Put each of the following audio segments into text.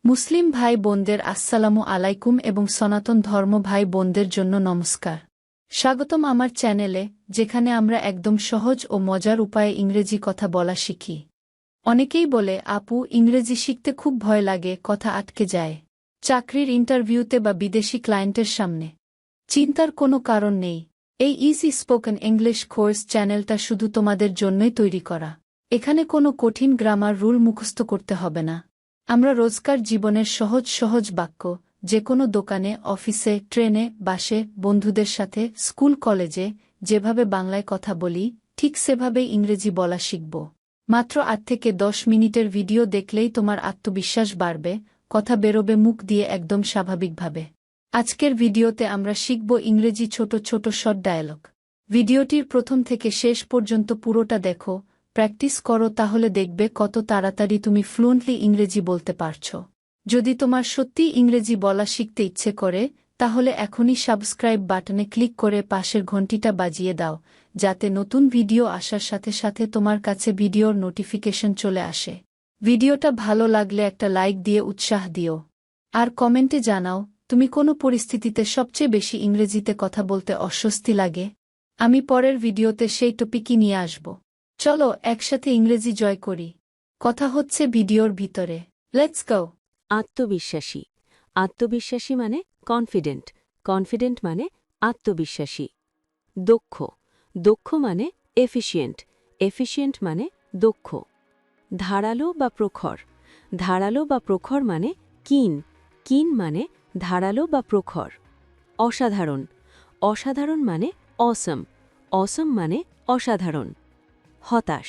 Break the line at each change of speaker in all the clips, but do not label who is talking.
মুসলিম ভাই বোনদের আসসালামু আলাইকুম এবং সনাতন ধর্ম ভাই বোনদের জন্য নমস্কার। স্বাগতম আমার চ্যানেলে, যেখানে আমরা একদম সহজ ও মজার উপায়ে ইংরেজি কথা বলা শিখি। অনেকেই বলে, আপু, ইংরেজি শিখতে খুব ভয় লাগে, কথা আটকে যায় চাকরির ইন্টারভিউতে বা বিদেশি ক্লায়েন্টের সামনে। চিন্তার কোনো কারণ নেই। এই ইজি স্পোকেন ইংলিশ কোর্স চ্যানেলটা শুধু তোমাদের জন্যই তৈরি করা। এখানে কোনো কঠিন গ্রামার রুল মুখস্থ করতে হবে না। আমরা রোজকার জীবনের সহজ সহজ বাক্য, যে কোনো দোকানে, অফিসে, ট্রেনে, বাসে, বন্ধুদের সাথে, স্কুল কলেজে যেভাবে বাংলায় কথা বলি, ঠিক সেভাবেই ইংরেজি বলা শিখব। মাত্র 8 থেকে 10 মিনিটের ভিডিও দেখলেই তোমার আত্মবিশ্বাস বাড়বে, কথা বেরোবে মুখ দিয়ে একদম স্বাভাবিকভাবে। আজকের ভিডিওতে আমরা শিখব ইংরেজি ছোট ছোট শর্ট ডায়ালগ। ভিডিওটির প্রথম থেকে শেষ পর্যন্ত পুরোটা দেখো, প্র্যাকটিস করো, তাহলে দেখবে কত তাড়াতাড়ি তুমি ফ্লুয়েন্টলি ইংরেজি বলতে পারছ। যদি তোমার সত্যিই ইংরেজি বলা শিখতে ইচ্ছে করে, তাহলে এখনই সাবস্ক্রাইব বাটনে ক্লিক করে পাশের ঘন্টিটা বাজিয়ে দাও, যাতে নতুন ভিডিও আসার সাথে সাথে তোমার কাছে ভিডিওর নোটিফিকেশন চলে আসে। ভিডিওটা ভালো লাগলে একটা লাইক দিয়ে উৎসাহ দিও। আর কমেন্টে জানাও, তুমি কোনো পরিস্থিতিতে সবচেয়ে বেশি ইংরেজিতে কথা বলতে অস্বস্তি লাগে। আমি পরের ভিডিওতে সেই টপিকই নিয়ে আসব। চলো একসাথে ইংরেজি জয় করি। কথা হচ্ছে ভিডিওর ভিতরে। Let's go.
আত্মবিশ্বাসী। আত্মবিশ্বাসী মানে কনফিডেন্ট। কনফিডেন্ট মানে আত্মবিশ্বাসী। দক্ষ। দক্ষ মানে এফিশিয়েন্ট। এফিশিয়েন্ট মানে দক্ষ। ধারালো বা প্রখর। ধারালো বা প্রখর মানে কিন। কিন মানে ধারালো বা প্রখর। অসাধারণ। অসাধারণ মানে অসম। অসম মানে অসাধারণ। হতাশ।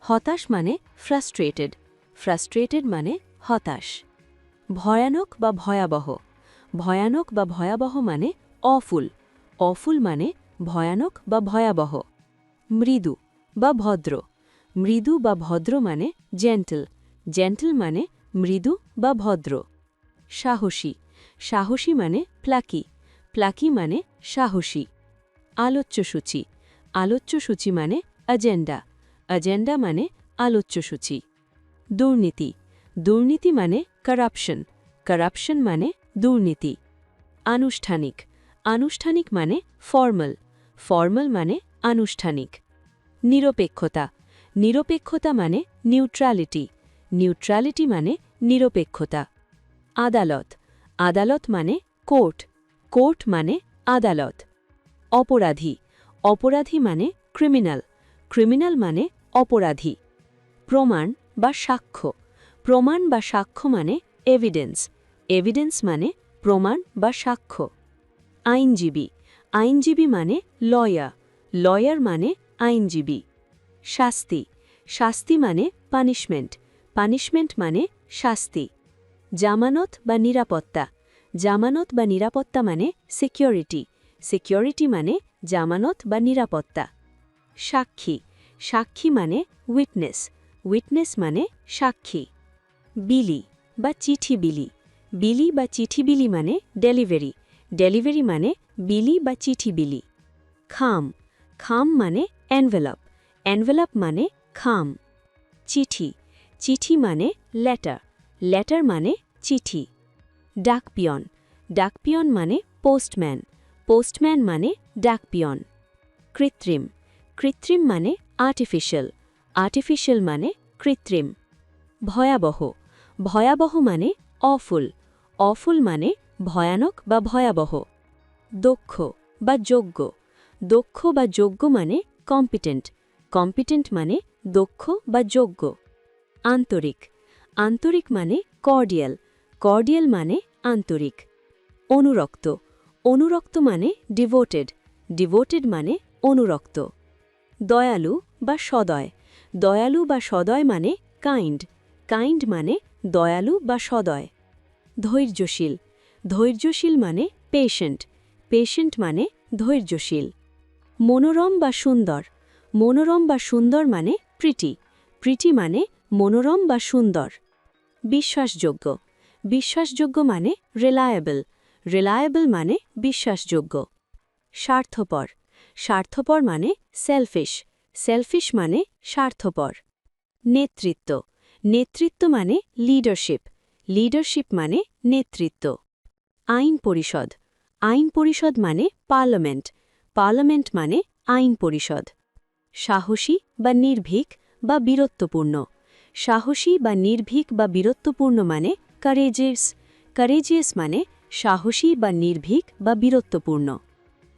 হতাশ মানে ফ্রাস্ট্রেটেড। ফ্রাস্ট্রেটেড মানে হতাশ। ভয়ানক বা ভয়াবহ। ভয়ানক বা ভয়াবহ মানে অফুল। অফুল মানে ভয়ানক বা ভয়াবহ। মৃদু বা ভদ্র। মৃদু বা ভদ্র মানে জেন্টল। জেন্টল মানে মৃদু বা ভদ্র। সাহসী। সাহসী মানে প্লাকি। প্লাকি মানে সাহসী। আলোচ্যসূচি। আলোচ্যসূচি মানে এজেন্ডা। এজেন্ডা মানে আলোচ্যসূচি। দুর্নীতি। দুর্নীতি মানে কারাপশন। কারাপশন মানে দুর্নীতি। আনুষ্ঠানিক। আনুষ্ঠানিক মানে ফর্মাল। ফর্মাল মানে আনুষ্ঠানিক। নিরপেক্ষতা। নিরপেক্ষতা মানে নিউট্রালিটি। নিউট্রালিটি মানে নিরপেক্ষতা। আদালত। আদালত মানে কোর্ট। কোর্ট মানে আদালত। অপরাধী। অপরাধী মানে ক্রিমিনাল। ক্রিমিনাল মানে অপরাধী। প্রমাণ বা সাক্ষ্য। প্রমাণ বা সাক্ষ্য মানে এভিডেন্স। এভিডেন্স মানে প্রমাণ বা সাক্ষ্য। আইনজীবী। আইনজীবী মানে লয়ার। লয়ার মানে আইনজীবী। শাস্তি। শাস্তি মানে পানিশমেন্ট। পানিশমেন্ট মানে শাস্তি। জামানত বা নিরাপত্তা। জামানত বা নিরাপত্তা মানে সিকিউরিটি। সিকিউরিটি মানে জামানত বা নিরাপত্তা। সাক্ষী। সাক্ষী মানে উইটনেস। উইটনেস মানে সাক্ষী। বিলি বা চিঠি বিলি। বিলি বা চিঠি বিলি মানে ডেলিভারি। ডেলিভারি মানে বিলি বা চিঠি বিলি। খাম। খাম মানে এনভেলপ। এনভেলপ মানে খাম। চিঠি। চিঠি মানে লেটার। লেটার মানে চিঠি। ডাকপিয়ন। ডাকপিয়ন মানে পোস্টম্যান। পোস্টম্যান মানে ডাকপিয়ন। কৃত্রিম। কৃত্রিম মানে আর্টিফিশিয়াল। আর্টিফিশিয়াল মানে কৃত্রিম। ভয়াবহ। ভয়াবহ মানে অফুল। অফুল মানে ভয়ানক বা ভয়াবহ। দক্ষ বা যোগ্য। দক্ষ বা যোগ্য মানে কম্পিটেন্ট। কম্পিটেন্ট মানে দক্ষ বা যোগ্য। আন্তরিক। আন্তরিক মানে কর্ডিয়াল। কর্ডিয়াল মানে আন্তরিক। অনুরক্ত। অনুরক্ত মানে ডিভোটেড। ডিভোটেড মানে অনুরক্ত। দয়ালু বা সদয়। দয়ালু বা সদয় মানে কাইন্ড। কাইন্ড মানে দয়ালু বা সদয়। ধৈর্যশীল। ধৈর্যশীল মানে পেশেন্ট। পেশেন্ট মানে ধৈর্যশীল। মনোরম বা সুন্দর। মনোরম বা সুন্দর মানে প্রিটি। প্রিটি মানে মনোরম বা সুন্দর। বিশ্বাসযোগ্য। বিশ্বাসযোগ্য মানে রিলায়েবল। রিলায়েবল মানে বিশ্বাসযোগ্য। স্বার্থপর। স্বার্থপর মানে সেলফিশ। সেলফিশ মানে স্বার্থপর। নেতৃত্ব। নেতৃত্ব মানে লিডারশিপ। লিডারশিপ মানে নেতৃত্ব। আইন পরিষদ। আইন পরিষদ মানে পার্লামেন্ট। পার্লামেন্ট মানে আইন পরিষদ। সাহসী বা নির্ভীক বা বীরত্বপূর্ণ। সাহসী বা নির্ভীক বা বীরত্বপূর্ণ মানে কারেজিয়াস। কারেজিয়াস মানে সাহসী বা নির্ভীক বা বীরত্বপূর্ণ।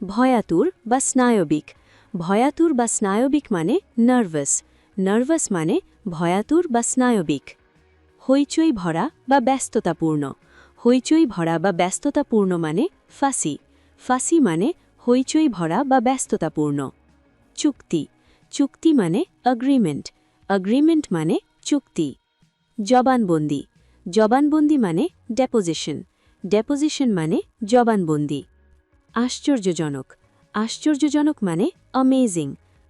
ভয়াতুর বা স্নায়বিক। ভয়াতুর বা স্নায়বিক মানে নার্ভাস। নার্ভাস মানে ভয়াতুর বা স্নায়বিক। হইচই ভরা বা ব্যস্ততাপূর্ণ। হইচই ভরা বা ব্যস্ততাপূর্ণ মানে ফাঁসি। ফাঁসি মানে হইচই ভরা বা ব্যস্ততাপূর্ণ। চুক্তি। চুক্তি মানে অ্যাগ্রিমেন্ট। অ্যাগ্রিমেন্ট মানে চুক্তি। জবানবন্দি। জবানবন্দি মানে ডেপোজিশন। ডেপোজিশন মানে জবানবন্দি। আশ্চর্যজনক। আশ্চর্যজনক মানে অ্যামেজিং।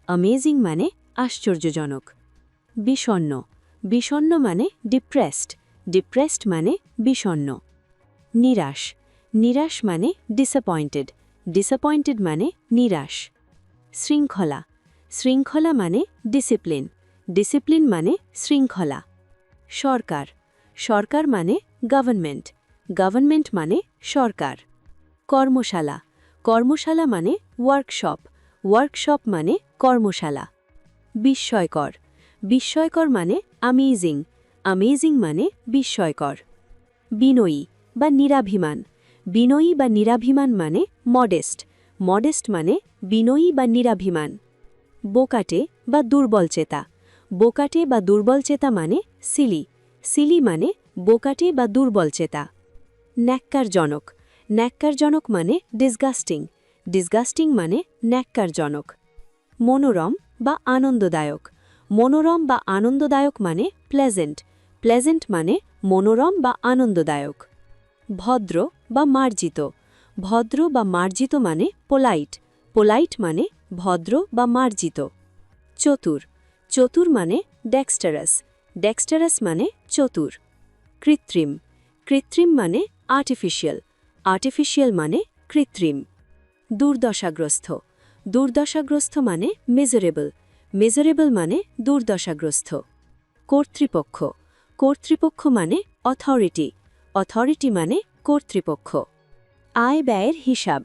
অ্যামেজিং মানে আশ্চর্যজনক। বিষণ্ণ। বিষণ্ণ মানে ডিপ্রেসড। ডিপ্রেসড মানে বিষণ্ণ। নিরাশ। নিরাশ মানে ডিসঅ্যাপয়েন্টেড। ডিসঅ্যাপয়েন্টেড মানে নিরাশ। শৃঙ্খলা। শৃঙ্খলা মানে ডিসিপ্লিন। ডিসিপ্লিন মানে শৃঙ্খলা। সরকার। সরকার মানে গভর্নমেন্ট। গভর্নমেন্ট মানে সরকার। কর্মশালা। কর্মশালা মানে ওয়ার্কশপ। ওয়ার্কশপ মানে কর্মশালা। বিস্ময়কর। বিস্ময়কর মানে অ্যামেজিং। অ্যামেজিং মানে বিস্ময়কর। বিনয়ী বা নিরাভিমান। বিনয়ী বা নিরাভিমান মানে মডেস্ট। মডেস্ট মানে বিনয়ী বা নিরাভিমান। বোকাটে বা দুর্বলচেতা। বোকাটে বা দুর্বলচেতা মানে সিলি। সিলি মানে বোকাটে বা দুর্বলচেতা। ন্যাক্কারজনক। ন্যাক্কারজনক মানে ডিসগাস্টিং। ডিসগাস্টিং মানে ন্যাক্কারজনক। মনোরম বা আনন্দদায়ক। মনোরম বা আনন্দদায়ক মানে প্লেজেন্ট। প্লেজেন্ট মানে মনোরম বা আনন্দদায়ক। ভদ্র বা মার্জিত। ভদ্র বা মার্জিত মানে পোলাইট। পোলাইট মানে ভদ্র বা মার্জিত। চতুর। চতুর মানে ডেক্সটারাস। ডেক্সটারাস মানে চতুর। কৃত্রিম। কৃত্রিম মানে আর্টিফিশিয়াল। আর্টিফিশিয়াল মানে কৃত্রিম। দুর্দশাগ্রস্ত। দুর্দশাগ্রস্ত মানে মেজারেবল। মেজারেবল মানে দুর্দশাগ্রস্ত। কর্তৃপক্ষ। কর্তৃপক্ষ মানে অথরিটি। অথরিটি মানে কর্তৃপক্ষ। আয় ব্যয়ের হিসাব।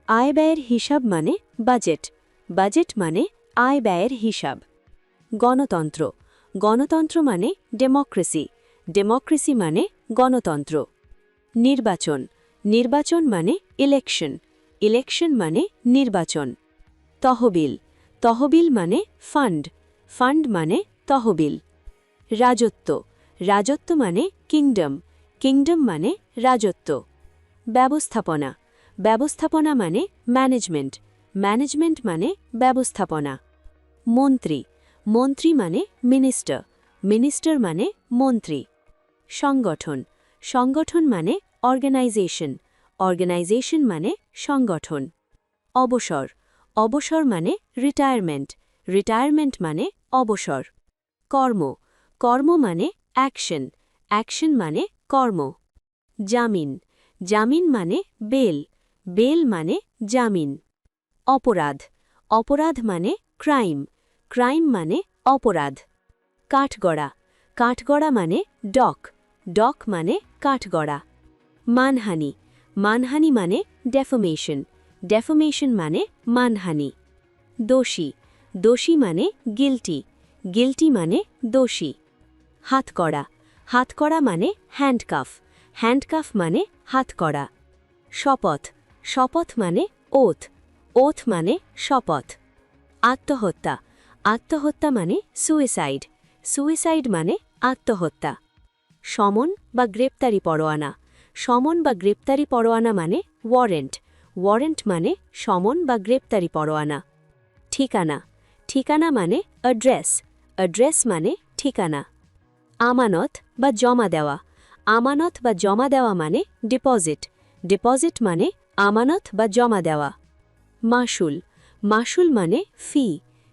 আয় ব্যয়ের হিসাব মানে বাজেট। বাজেট মানে আয় ব্যয়ের হিসাব। গণতন্ত্র। গণতন্ত্র মানে ডেমোক্রেসি। ডেমোক্রেসি মানে গণতন্ত্র। নির্বাচন। নির্বাচন মানে ইলেকশন। ইলেকশন মানে নির্বাচন। তহবিল। তহবিল মানে ফান্ড। ফান্ড মানে তহবিল। রাজত্ব। রাজত্ব মানে কিংডম। কিংডম মানে রাজত্ব। ব্যবস্থাপনা। ব্যবস্থাপনা মানে ম্যানেজমেন্ট। ম্যানেজমেন্ট মানে ব্যবস্থাপনা। মন্ত্রী। মন্ত্রী মানে মিনিস্টার। মিনিস্টার মানে মন্ত্রী। সংগঠন। সংগঠন মানে অর্গানাইজেশন। অর্গানাইজেশন মানে সংগঠন। অবসর। অবসর মানে রিটায়ারমেন্ট। রিটায়ারমেন্ট মানে অবসর। কর্ম। কর্ম মানে অ্যাকশন। অ্যাকশন মানে কর্ম। জামিন। জামিন মানে বেল। বেল মানে জামিন। অপরাধ। অপরাধ মানে ক্রাইম। ক্রাইম মানে অপরাধ। কাঠগড়া। কাঠগড়া মানে ডক। ডক মানে কাঠগড়া। মানহানি। মানহানি মানে ডেফমেশন। ডেফমেশন মানে মানহানি। দোষী। দোষী মানে গিল্টি। গিল্টি মানে দোষী। হাতকড়া। হাতকড়া মানে হ্যান্ডকাফ। হ্যান্ডকাফ মানে হাতকড়া। শপথ। শপথ মানে ওথ। ওথ মানে শপথ। আত্মহত্যা। আত্মহত্যা মানে সুইসাইড। সুইসাইড মানে আত্মহত্যা। সমন বা গ্রেপ্তারি পরোয়ানা। সমন বা গ্রেপ্তারি পরোয়ানা মানে ওয়ারেন্ট। ওয়ারেন্ট মানে সমন বা গ্রেপ্তারি পরোয়ানা। ঠিকানা। ঠিকানা মানে অ্যাড্রেস। অ্যাড্রেস মানে ঠিকানা। আমানত বা জমা দেওয়া। আমানত বা জমা দেওয়া মানে ডিপোজিট। ডিপোজিট মানে আমানত বা জমা দেওয়া। মাশুল। মাশুল মানে ফি।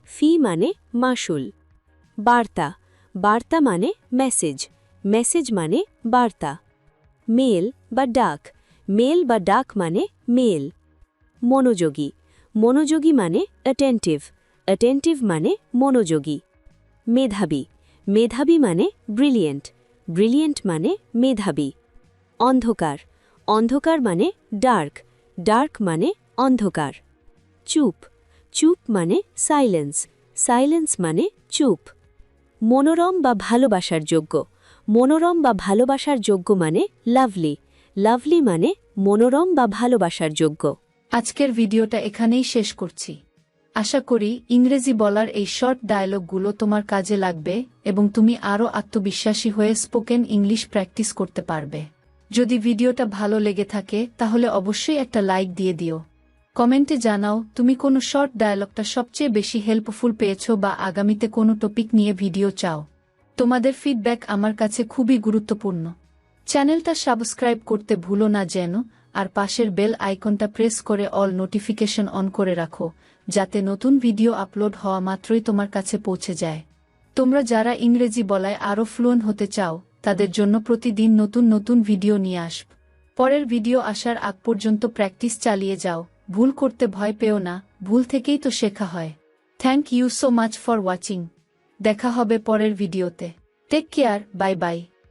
ফি মানে মাশুল। বার্তা। বার্তা মানে মেসেজ। মেসেজ মানে বার্তা। মেল বা ডাক। মেল বা ডাক মানে মেল। মনোযোগী। মনোযোগী মানে অ্যাটেন্টিভ। অ্যাটেন্টিভ মানে মনোযোগী। মেধাবী। মেধাবী মানে ব্রিলিয়েন্ট। ব্রিলিয়েন্ট মানে মেধাবী। অন্ধকার, অন্ধকার মানে ডার্ক, ডার্ক মানে অন্ধকার। চুপ, চুপ মানে সাইলেন্স, সাইলেন্স মানে চুপ। মনোরম বা ভালোবাসার যোগ্য, মনোরম বা ভালোবাসার যোগ্য মানে লাভলি, লাভলি মানে মনোরম বা ভালোবাসার যোগ্য।
আজকের ভিডিওটা এখানেই শেষ করছি। আশা করি ইংরেজি বলার এই শর্ট ডায়লগগুলো তোমার কাজে লাগবে এবং তুমি আরও আত্মবিশ্বাসী হয়ে স্পোকেন ইংলিশ প্র্যাকটিস করতে পারবে। যদি ভিডিওটা ভালো লেগে থাকে তাহলে অবশ্যই একটা লাইক দিয়ে দিও। কমেন্টে জানাও তুমি কোনো শর্ট ডায়লগটা সবচেয়ে বেশি হেল্পফুল পেয়েছো বা আগামীতে কোনো টপিক নিয়ে ভিডিও চাও। তোমাদের ফিডব্যাক আমার কাছে খুবই গুরুত্বপূর্ণ। চ্যানেলটা সাবস্ক্রাইব করতে ভুলো না যেন, আর পাশের বেল আইকনটা প্রেস করে অল নোটিফিকেশন অন করে রাখো, যাতে নতুন ভিডিও আপলোড হওয়া মাত্রই তোমার কাছে পৌঁছে যায়। তোমরা যারা ইংরেজি বলায় আরও ফ্লুয়েন্ট হতে চাও তাদের জন্য প্রতিদিন নতুন নতুন ভিডিও নিয়ে আসব। পরের ভিডিও আসার আগ পর্যন্ত প্র্যাকটিস চালিয়ে যাও, ভুল করতে ভয় পেও না, ভুল থেকেই তো শেখা হয়। Thank you so much for watching. দেখা হবে পরের ভিডিওতে। Take care, bye by.